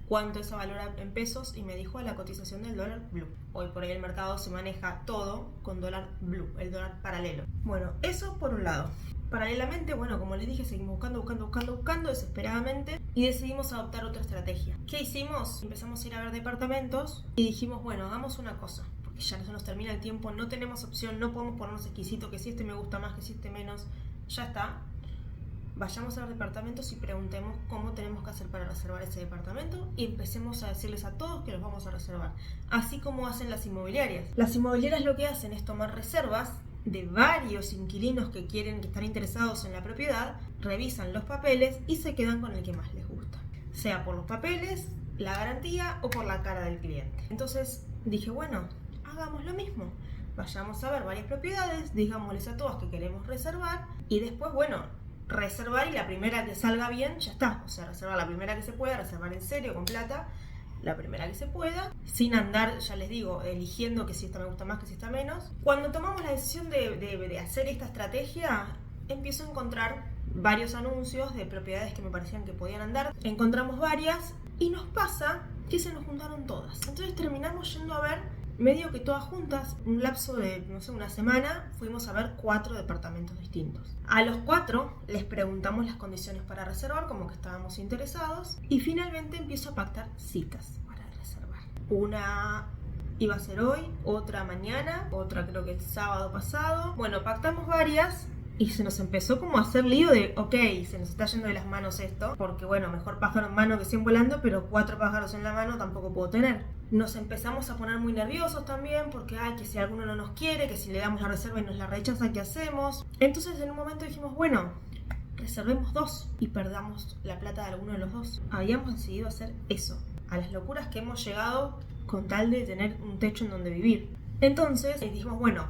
cuánto es a valor en pesos y me dijo la cotización del dólar blue. Hoy por hoy el mercado se maneja todo con dólar blue, el dólar paralelo. Bueno, eso por un lado. Paralelamente, bueno, como les dije, seguimos buscando desesperadamente y decidimos adoptar otra estrategia. ¿Qué hicimos? Empezamos a ir a ver departamentos y dijimos, bueno, hagamos una cosa. Ya no se nos termina el tiempo, no tenemos opción, no podemos ponernos exquisito, que si este me gusta más, que si este menos, ya está. vayamos a los departamentos y preguntemos cómo tenemos que hacer para reservar ese departamento y empecemos a decirles a todos que los vamos a reservar, así como hacen las inmobiliarias. Las inmobiliarias lo que hacen es tomar reservas de varios inquilinos que están interesados en la propiedad, revisan los papeles y se quedan con el que más les gusta, sea por los papeles, la garantía o por la cara del cliente. Entonces dije, bueno, hagamos lo mismo. Vayamos a ver varias propiedades, digámosles a todos que queremos reservar y después, bueno, reservar y la primera que salga bien, ya está. O sea, reservar la primera que se pueda, reservar en serio, con plata, la primera que se pueda, sin andar, ya les digo, eligiendo que si esta me gusta más, que si esta menos. Cuando tomamos la decisión de hacer esta estrategia, empiezo a encontrar varios anuncios de propiedades que me parecían que podían andar. Encontramos varias y nos pasa que se nos juntaron todas. Entonces terminamos yendo a ver medio que todas juntas, un lapso de, no sé, una semana, fuimos a ver 4 departamentos distintos. A los 4 les preguntamos las condiciones para reservar, como que estábamos interesados, y finalmente empiezo a pactar citas para reservar. Una iba a ser hoy, otra mañana, otra creo que el sábado pasado. Bueno, pactamos varias y se nos empezó como a hacer lío de, ok, se nos está yendo de las manos esto, porque bueno, mejor pájaro en mano que 100 volando, pero 4 pájaros en la mano tampoco puedo tener. Nos empezamos a poner muy nerviosos también, porque que si alguno no nos quiere, que si le damos la reserva y nos la rechaza, ¿qué hacemos? Entonces en un momento dijimos, bueno, reservemos 2 y perdamos la plata de alguno de los 2. Habíamos decidido hacer eso, a las locuras que hemos llegado con tal de tener un techo en donde vivir. Entonces dijimos, bueno,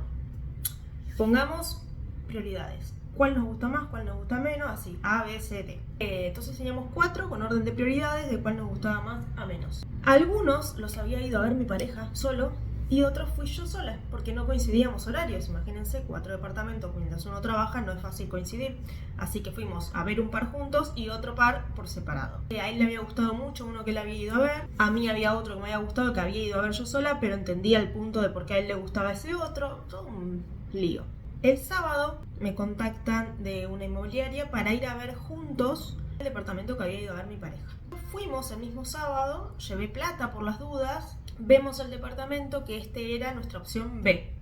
pongamos prioridades. ¿Cuál nos gusta más? ¿Cuál nos gusta menos? Así, A, B, C, D. Entonces teníamos 4 con orden de prioridades de cuál nos gustaba más a menos. Algunos los había ido a ver mi pareja solo y otros fui yo sola, porque no coincidíamos horarios. Imagínense, 4 departamentos, mientras uno trabaja no es fácil coincidir. Así que fuimos a ver un par juntos y otro par por separado. A él le había gustado mucho uno que él había ido a ver. A mí había otro que me había gustado, que había ido a ver yo sola, pero entendía el punto de por qué a él le gustaba ese otro. Todo un lío. El sábado me contactan de una inmobiliaria para ir a ver juntos el departamento que había ido a ver mi pareja. Fuimos el mismo sábado, llevé plata por las dudas, vemos el departamento que este era nuestra opción B.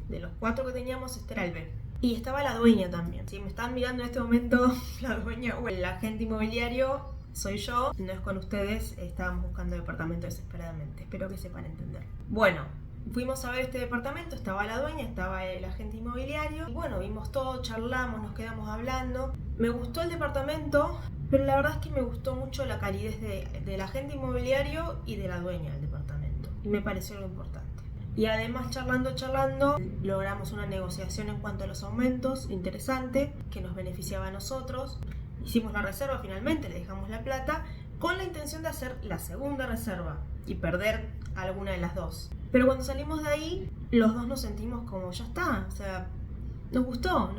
De los 4 que teníamos, este era el B. Y estaba la dueña también. Si me están mirando en este momento, la dueña o el agente inmobiliario soy yo, no es con ustedes, estábamos buscando departamento desesperadamente. Espero que sepan entender. Bueno, fuimos a ver este departamento, estaba la dueña, estaba el agente inmobiliario. Y bueno, vimos todo, charlamos, nos quedamos hablando. Me gustó el departamento, pero la verdad es que me gustó mucho la calidez del agente inmobiliario y de la dueña del departamento. Y me pareció algo importante. Y además charlando, logramos una negociación en cuanto a los aumentos interesante, que nos beneficiaba a nosotros. Hicimos la reserva finalmente, le dejamos la plata, con la intención de hacer la segunda reserva y perder alguna de las dos. Pero cuando salimos de ahí, los dos nos sentimos como, ya está, o sea, nos gustó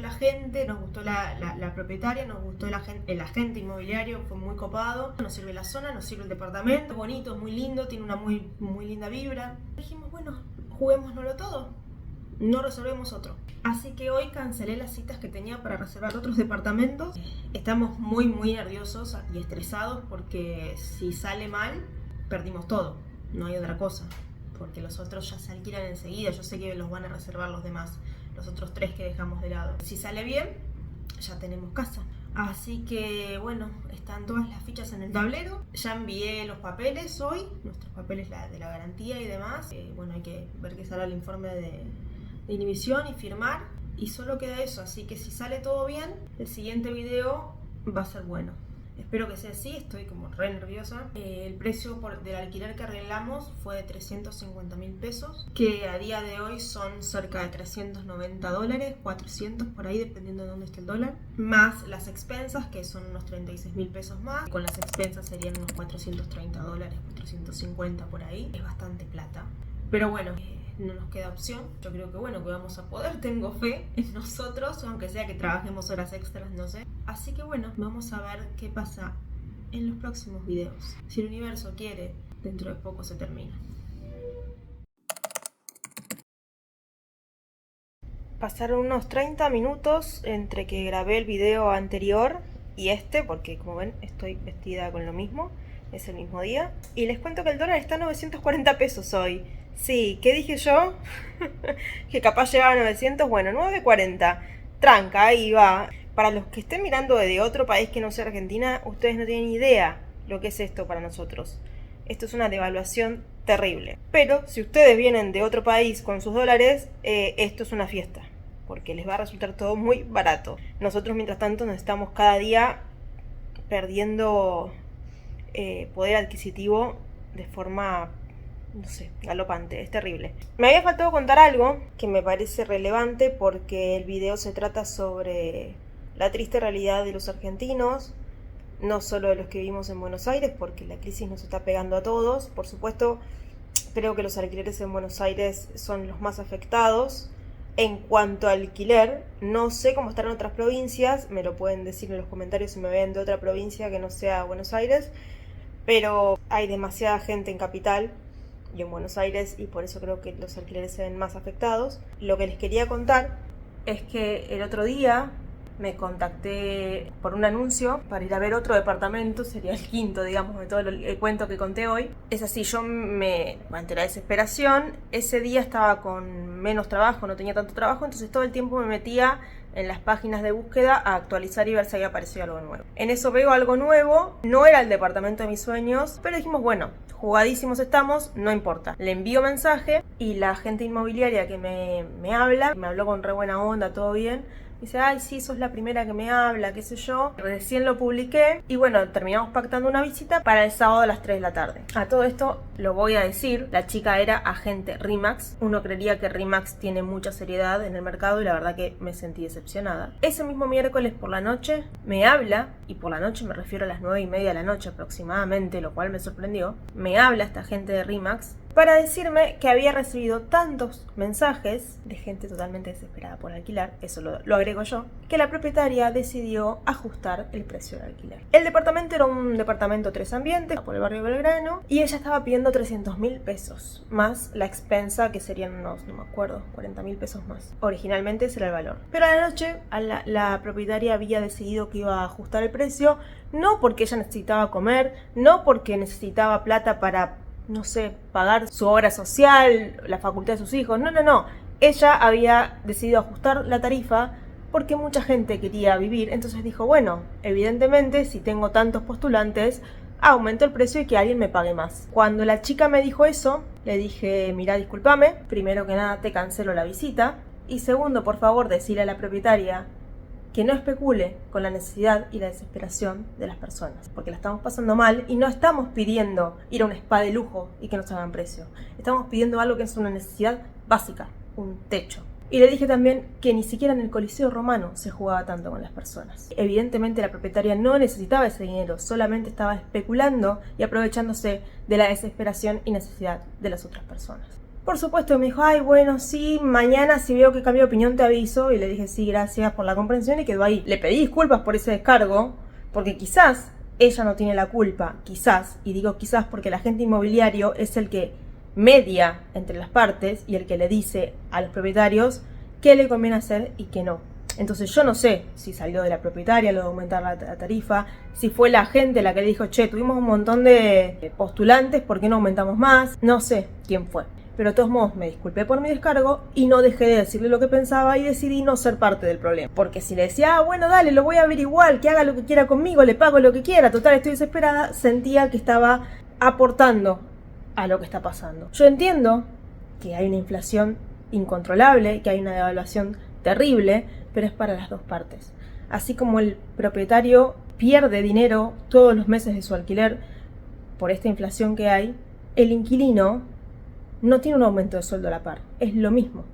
la gente, nos gustó la propietaria, nos gustó el agente inmobiliario, fue muy copado, nos sirve la zona, nos sirve el departamento, es bonito, es muy lindo, tiene una muy linda vibra. Dijimos, bueno, juguémoslo todo, no resolvemos otro. Así que hoy cancelé las citas que tenía para reservar otros departamentos. Estamos muy nerviosos y estresados porque si sale mal, perdimos todo, no hay otra cosa. Porque los otros ya se alquilan enseguida, yo sé que los van a reservar los demás, los otros 3 que dejamos de lado. Si sale bien, ya tenemos casa. Así que bueno, están todas las fichas en el tablero. Ya envié los papeles hoy, nuestros papeles de la garantía y demás. Bueno, hay que ver que salga el informe de inhibición y firmar. Y solo queda eso, así que si sale todo bien, el siguiente video va a ser bueno. Espero que sea así, estoy como re nerviosa. El precio del alquiler que arreglamos fue de $350.000 pesos, que a día de hoy son cerca de $390, 400 por ahí, dependiendo de dónde esté el dólar. Más las expensas, que son unos $36.000 pesos más. Con las expensas serían unos $430, 450 por ahí. Es bastante plata. Pero bueno, no nos queda opción. Yo creo que bueno, que vamos a poder. Tengo fe en nosotros, aunque sea que trabajemos horas extras, no sé. Así que bueno, vamos a ver qué pasa en los próximos videos. Si el universo quiere, dentro de poco se termina. Pasaron unos 30 minutos entre que grabé el video anterior y este, porque como ven, estoy vestida con lo mismo. Es el mismo día. Y les cuento que el dólar está a 940 pesos hoy. Sí, ¿qué dije yo? Que capaz llegaba a 900, bueno, 940. Tranca, ahí va. Para los que estén mirando desde otro país que no sea Argentina, ustedes no tienen idea lo que es esto para nosotros. Esto es una devaluación terrible. Pero si ustedes vienen de otro país con sus dólares, esto es una fiesta, porque les va a resultar todo muy barato. Nosotros, mientras tanto, nos estamos cada día perdiendo poder adquisitivo de forma, no sé, galopante. Es terrible. Me había faltado contar algo que me parece relevante, porque el video se trata sobre la triste realidad de los argentinos, no solo de los que vivimos en Buenos Aires, porque la crisis nos está pegando a todos. Por supuesto, creo que los alquileres en Buenos Aires son los más afectados. En cuanto al alquiler, no sé cómo están en otras provincias, me lo pueden decir en los comentarios si me ven de otra provincia que no sea Buenos Aires, pero hay demasiada gente en Capital y en Buenos Aires, y por eso creo que los alquileres se ven más afectados. Lo que les quería contar es que el otro día me contacté por un anuncio para ir a ver otro departamento, sería el quinto, digamos, de todo el cuento que conté hoy. Es así, yo ante la desesperación, ese día estaba con menos trabajo, no tenía tanto trabajo, entonces todo el tiempo me metía en las páginas de búsqueda a actualizar y ver si había aparecido algo nuevo. En eso veo algo nuevo, no era el departamento de mis sueños, pero dijimos, bueno, jugadísimos estamos, no importa. Le envío mensaje y la agente inmobiliaria que me habla, me habló con re buena onda, todo bien. Dice, ay, sí, sos la primera que me habla, qué sé yo. Recién lo publiqué y bueno, terminamos pactando una visita para el sábado a las 3 de la tarde. A todo esto lo voy a decir, la chica era agente RE/MAX. Uno creería que RE/MAX tiene mucha seriedad en el mercado y la verdad que me sentí decepcionada. Ese mismo miércoles por la noche me habla, y por la noche me refiero a las 9:30 de la noche aproximadamente, lo cual me sorprendió. Me habla esta agente de RE/MAX para decirme que había recibido tantos mensajes de gente totalmente desesperada por alquilar, eso lo agrego yo, que la propietaria decidió ajustar el precio del alquiler. El departamento era un departamento 3 ambientes por el barrio Belgrano, y ella estaba pidiendo 300.000 pesos, más la expensa, que serían unos, no me acuerdo, 40.000 pesos más. Originalmente ese era el valor. Pero a la noche la propietaria había decidido que iba a ajustar el precio, no porque ella necesitaba comer, no porque necesitaba plata para, no sé, pagar su obra social, la facultad de sus hijos, no. Ella había decidido ajustar la tarifa porque mucha gente quería vivir, entonces dijo, bueno, evidentemente si tengo tantos postulantes, aumento el precio y que alguien me pague más. Cuando la chica me dijo eso, le dije, mira, discúlpame, primero que nada te cancelo la visita, y segundo, por favor, decirle a la propietaria que no especule con la necesidad y la desesperación de las personas, porque la estamos pasando mal y no estamos pidiendo ir a un spa de lujo y que nos hagan precio. Estamos pidiendo algo que es una necesidad básica, un techo. Y le dije también que ni siquiera en el Coliseo Romano se jugaba tanto con las personas. Evidentemente la propietaria no necesitaba ese dinero, solamente estaba especulando y aprovechándose de la desesperación y necesidad de las otras personas. Por supuesto me dijo, ay, bueno, sí, mañana si veo que cambio de opinión te aviso. Y le dije, sí, gracias por la comprensión, y quedó ahí. Le pedí disculpas por ese descargo, porque quizás ella no tiene la culpa, quizás, y digo quizás porque el agente inmobiliario es el que media entre las partes y el que le dice a los propietarios qué le conviene hacer y qué no. Entonces yo no sé si salió de la propietaria lo de aumentar la tarifa, si fue la agente la que le dijo, che, tuvimos un montón de postulantes, ¿por qué no aumentamos más? No sé quién fue. Pero de todos modos me disculpé por mi descargo y no dejé de decirle lo que pensaba, y decidí no ser parte del problema. Porque si le decía, bueno, dale, lo voy a ver igual, que haga lo que quiera conmigo, le pago lo que quiera, total, estoy desesperada, sentía que estaba aportando a lo que está pasando. Yo entiendo que hay una inflación incontrolable, que hay una devaluación terrible, pero es para las dos partes. Así como el propietario pierde dinero todos los meses de su alquiler por esta inflación que hay, el inquilino no tiene un aumento de sueldo a la par, es lo mismo.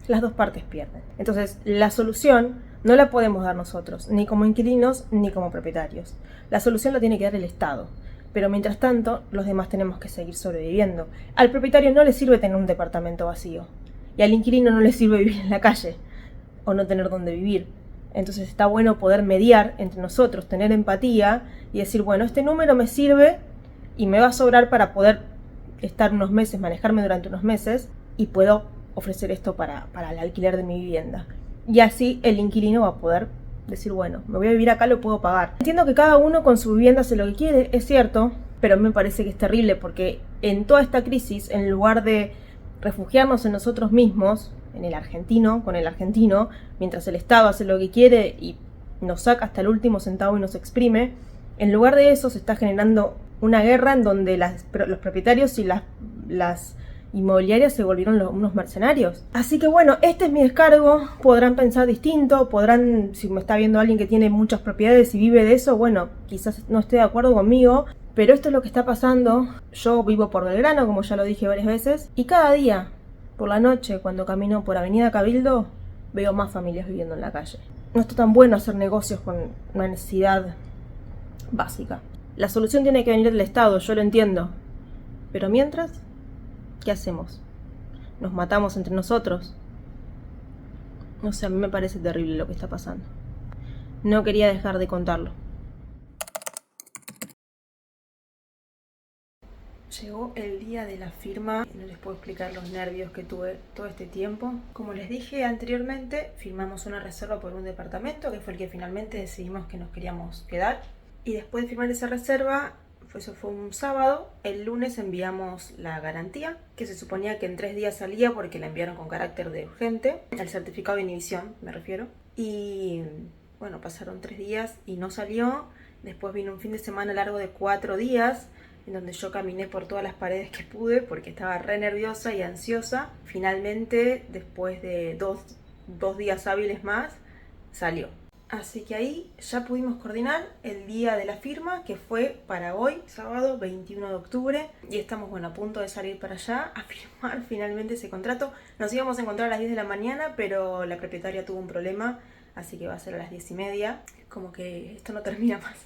Las dos partes pierden. Entonces, la solución no la podemos dar nosotros, ni como inquilinos, ni como propietarios. La solución la tiene que dar el Estado. Pero mientras tanto, los demás tenemos que seguir sobreviviendo. Al propietario no le sirve tener un departamento vacío. Y al inquilino no le sirve vivir en la calle o no tener dónde vivir. Entonces está bueno poder mediar entre nosotros, tener empatía y decir, bueno, este número me sirve y me va a sobrar para poder estar unos meses, manejarme durante unos meses, y puedo ofrecer esto para el alquiler de mi vivienda. Y así el inquilino va a poder decir, bueno, me voy a vivir acá, lo puedo pagar. Entiendo que cada uno con su vivienda hace lo que quiere, es cierto, pero me parece que es terrible porque en toda esta crisis, en lugar de refugiarnos en nosotros mismos, en el argentino, con el argentino, mientras el Estado hace lo que quiere y nos saca hasta el último centavo y nos exprime. En lugar de eso se está generando una guerra en donde los propietarios y las inmobiliarias se volvieron unos mercenarios. Así que bueno, este es mi descargo. Podrán pensar distinto, si me está viendo alguien que tiene muchas propiedades y vive de eso, bueno, quizás no esté de acuerdo conmigo, pero esto es lo que está pasando. Yo vivo por Belgrano, como ya lo dije varias veces, y cada día, por la noche, cuando camino por Avenida Cabildo, veo más familias viviendo en la calle. No está tan bueno hacer negocios con una necesidad básica. La solución tiene que venir del Estado, yo lo entiendo. Pero mientras, ¿qué hacemos? ¿Nos matamos entre nosotros? No sé, a mí me parece terrible lo que está pasando. No quería dejar de contarlo. Llegó el día de la firma. No les puedo explicar los nervios que tuve todo este tiempo. Como les dije anteriormente, firmamos una reserva por un departamento, que fue el que finalmente decidimos que nos queríamos quedar. Y después de firmar esa reserva, eso fue un sábado, el lunes enviamos la garantía, que se suponía que en 3 días salía porque la enviaron con carácter de urgente, el certificado de inhibición me refiero. Y bueno, pasaron 3 días y no salió. Después vino un fin de semana largo de 4 días, en donde yo caminé por todas las paredes que pude porque estaba re nerviosa y ansiosa. Finalmente, después de dos días hábiles más, salió. Así que ahí ya pudimos coordinar el día de la firma, que fue para hoy, sábado 21 de octubre. Y estamos, bueno, a punto de salir para allá a firmar finalmente ese contrato. Nos íbamos a encontrar a las 10 de la mañana, pero la propietaria tuvo un problema, así que va a ser a las 10:30. Como que esto no termina más.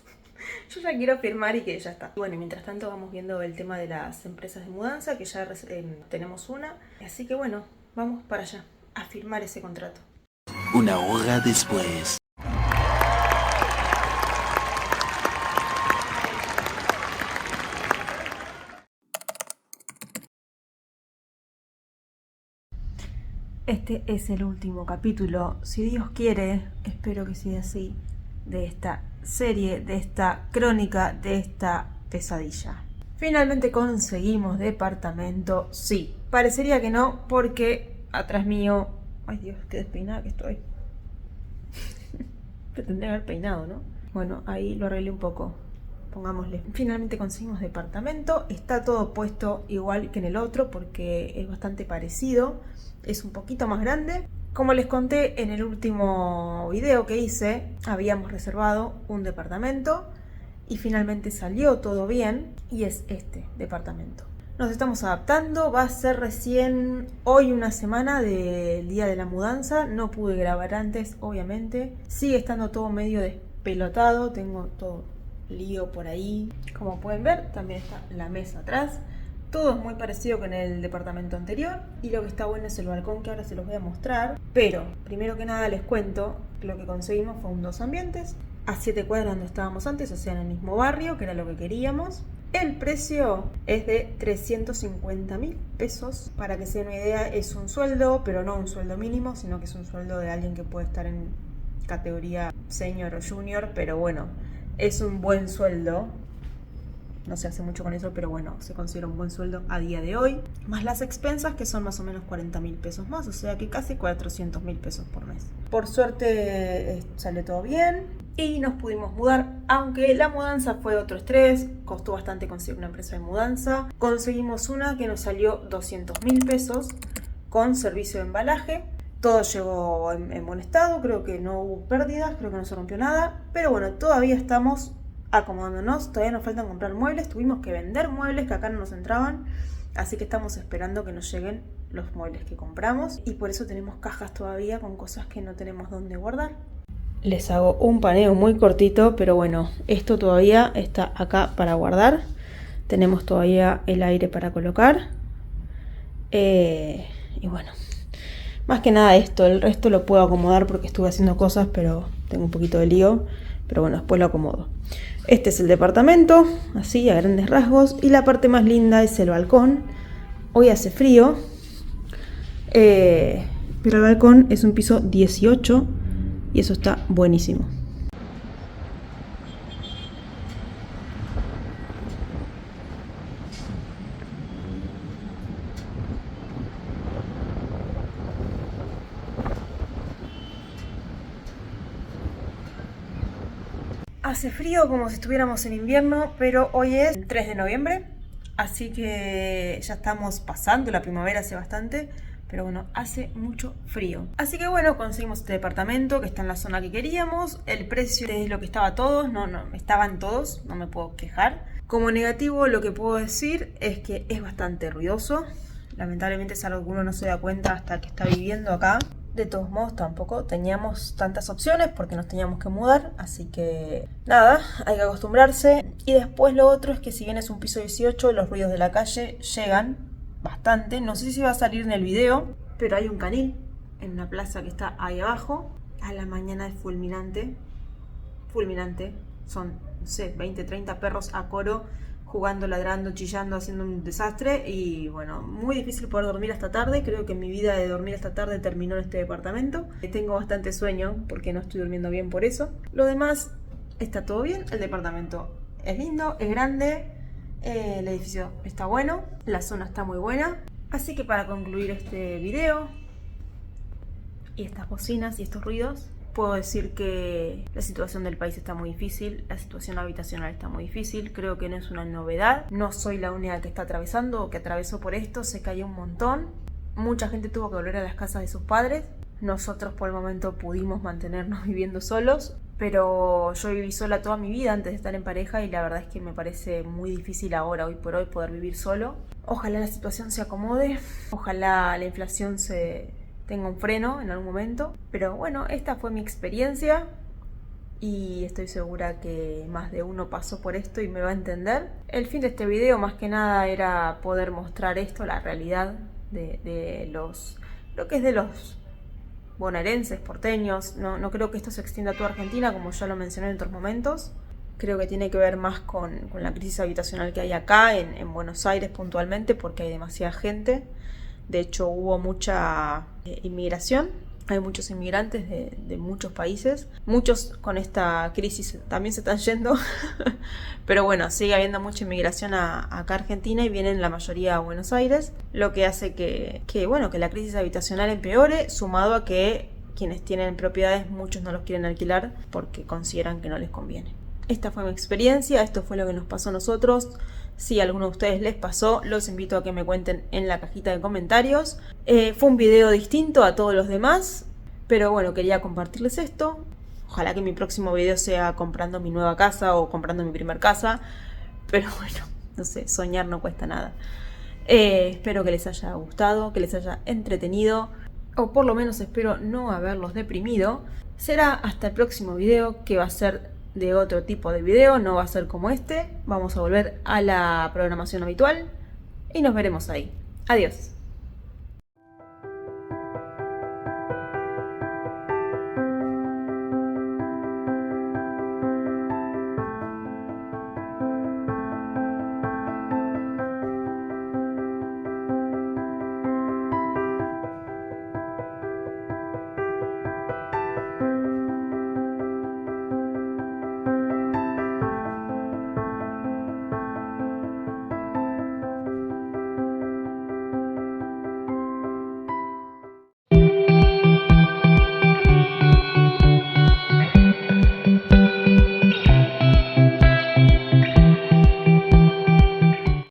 Yo ya quiero firmar y que ya está. Bueno, y mientras tanto vamos viendo el tema de las empresas de mudanza, que ya tenemos una. Así que bueno, vamos para allá a firmar ese contrato. Una hora después. Este es el último capítulo, si Dios quiere, espero que sea así, de esta serie, de esta crónica, de esta pesadilla. Finalmente conseguimos departamento, sí. Parecería que no, porque atrás mío... Ay Dios, qué despeinada que estoy. Te tendría que haber peinado, ¿no? Bueno, ahí lo arreglé un poco. Pongámosle. Finalmente conseguimos departamento. Está todo puesto igual que en el otro porque es bastante parecido. Es un poquito más grande. Como les conté en el último video que hice, habíamos reservado un departamento y finalmente salió todo bien y es este departamento. Nos estamos adaptando, va a ser recién hoy una semana del día de la mudanza. No pude grabar antes, obviamente. Sigue estando todo medio despelotado, tengo todo lío por ahí. Como pueden ver, también está la mesa atrás. Todo es muy parecido con el departamento anterior y lo que está bueno es el balcón, que ahora se los voy a mostrar. Pero, primero que nada les cuento que lo que conseguimos fue un 2 ambientes a 7 cuadras donde estábamos antes, o sea en el mismo barrio, que era lo que queríamos. El precio es de 350.000 pesos. Para que se den una idea, es un sueldo, pero no un sueldo mínimo, sino que es un sueldo de alguien que puede estar en categoría senior o junior, pero bueno, es un buen sueldo. No se hace mucho con eso, pero bueno, se considera un buen sueldo a día de hoy. Más las expensas, que son más o menos 40.000 pesos más, o sea que casi 400.000 pesos por mes. Por suerte salió todo bien y nos pudimos mudar, aunque la mudanza fue otro estrés, costó bastante conseguir una empresa de mudanza. Conseguimos una que nos salió 200.000 pesos con servicio de embalaje. Todo llegó en buen estado, creo que no hubo pérdidas, creo que no se rompió nada, pero bueno, todavía estamos acomodándonos, todavía nos faltan comprar muebles, tuvimos que vender muebles que acá no nos entraban, así que estamos esperando que nos lleguen los muebles que compramos y por eso tenemos cajas todavía con cosas que no tenemos dónde guardar. Les hago un paneo muy cortito, pero bueno, esto todavía está acá para guardar, tenemos todavía el aire para colocar y bueno, más que nada esto, el resto lo puedo acomodar porque estuve haciendo cosas, pero tengo un poquito de lío, pero bueno, después lo acomodo. Este es el departamento, así a grandes rasgos, y la parte más linda es el balcón. Hoy hace frío, pero el balcón es un piso 18 y eso está buenísimo. Hace frío como si estuviéramos en invierno, pero hoy es el 3 de noviembre, así que ya estamos pasando la primavera hace bastante, pero bueno, hace mucho frío. Así que bueno, conseguimos este departamento que está en la zona que queríamos. El precio es lo que estaba todos, no, estaban todos, no me puedo quejar. Como negativo lo que puedo decir es que es bastante ruidoso. Lamentablemente es algo que uno no se da cuenta hasta que está viviendo acá. De todos modos tampoco teníamos tantas opciones porque nos teníamos que mudar, así que nada, hay que acostumbrarse. Y después lo otro es que si bien es un piso 18, los ruidos de la calle llegan bastante. No sé si va a salir en el video, pero hay un canil en una plaza que está ahí abajo. A la mañana es fulminante, son, no sé, 20, 30 perros a coro, jugando, ladrando, chillando, haciendo un desastre. Y bueno, muy difícil poder dormir hasta tarde. Creo que mi vida de dormir hasta tarde terminó en este departamento. Tengo bastante sueño porque no estoy durmiendo bien por eso. Lo demás está todo bien. El departamento es lindo, es grande, el edificio está bueno, la zona está muy buena. Así que para concluir este video y estas bocinas y estos ruidos, puedo decir que la situación del país está muy difícil, la situación habitacional está muy difícil, creo que no es una novedad, no soy la única que está atravesando o que atravesó por esto, se cayó un montón, mucha gente tuvo que volver a las casas de sus padres, nosotros por el momento pudimos mantenernos viviendo solos, pero yo viví sola toda mi vida antes de estar en pareja y la verdad es que me parece muy difícil ahora, hoy por hoy, poder vivir solo. Ojalá la situación se acomode, ojalá la inflación tenga un freno en algún momento. Pero bueno, esta fue mi experiencia y estoy segura que más de uno pasó por esto y me va a entender. El fin de este video más que nada era poder mostrar esto, la realidad de lo que es de los bonaerenses, porteños. No creo que esto se extienda a toda Argentina, como ya lo mencioné en otros momentos. Creo que tiene que ver más con la crisis habitacional que hay acá, en Buenos Aires puntualmente, porque hay demasiada gente. De hecho, hubo mucha inmigración, hay muchos inmigrantes de muchos países. Muchos con esta crisis también se están yendo, pero bueno, sigue habiendo mucha inmigración acá a Argentina y vienen la mayoría a Buenos Aires, lo que hace que la crisis habitacional empeore, sumado a que quienes tienen propiedades, muchos no los quieren alquilar porque consideran que no les conviene. Esta fue mi experiencia, esto fue lo que nos pasó a nosotros. Si a alguno de ustedes les pasó, los invito a que me cuenten en la cajita de comentarios. Fue un video distinto a todos los demás, pero bueno, quería compartirles esto. Ojalá que mi próximo video sea comprando mi nueva casa o comprando mi primer casa. Pero bueno, no sé, soñar no cuesta nada. Espero que les haya gustado, que les haya entretenido, o por lo menos espero no haberlos deprimido. Será hasta el próximo video, que va a ser de otro tipo de video, no va a ser como este. Vamos a volver a la programación habitual y nos veremos ahí. Adiós.